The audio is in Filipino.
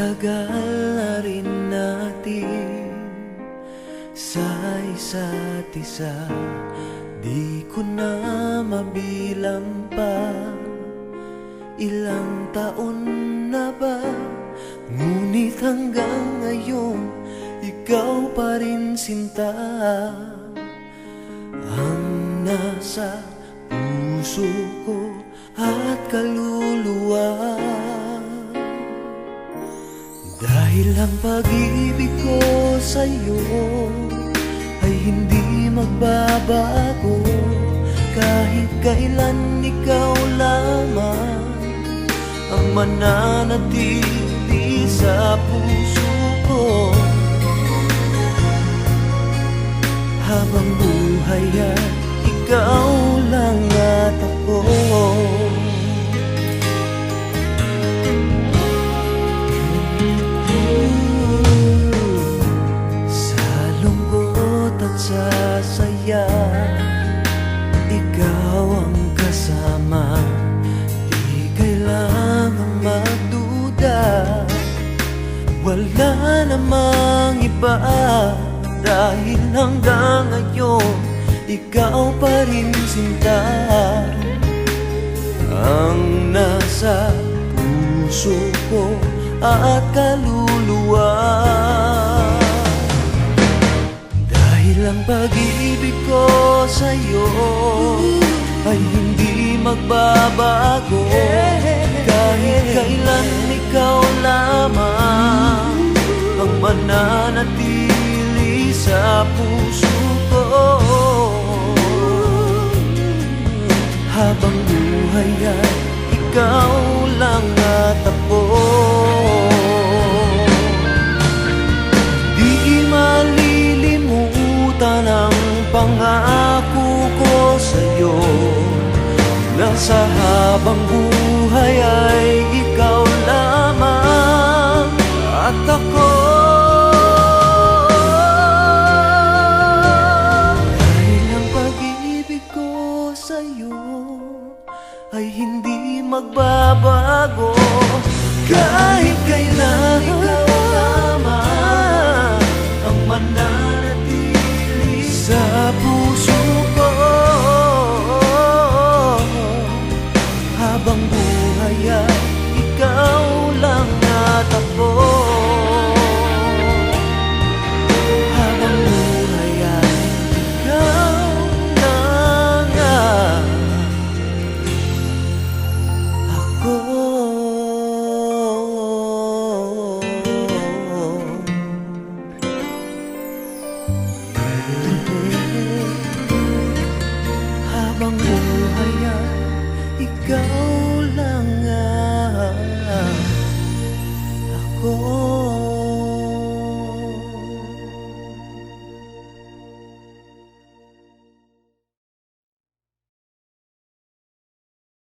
tagal na rin natin sa isa't isa, di ko na mabilang pa. Ilang taon na ba? Ngunit hanggang ngayon, ikaw pa rin sinta ang nasa puso ko at kaluluwa. Dahil ang pag-ibig ko sa'yo ay hindi magbabago, kahit kailan ikaw lamang ang mananatili sa puso ko. Habang buhay ay ikaw lang at ako. Sa saya, ikaw ang kasama, di kailangang magduda. Wala namang iba, dahil hanggang ngayon ikaw pa rin sinta ang nasa puso ko at kaluluwa. Ang pag-ibig ko sa'yo ay hindi magbabago, kahit kailan ikaw lamang ang mananatili sa puso ko. Habang buhay ay ikaw lang at ako. Ang pangako ko sa'yo na sa habang buhay ay ikaw lamang at ako. Dahil ang pag-ibig ko sa'yo ay hindi magbabago, kahit kailan ikaw lamang ang mananatili sa puso ko. Habang buhay ay ikaw lang at ako. Habang buhay ay ikaw lang at ako. Habang buhay ay ikaw lang ako.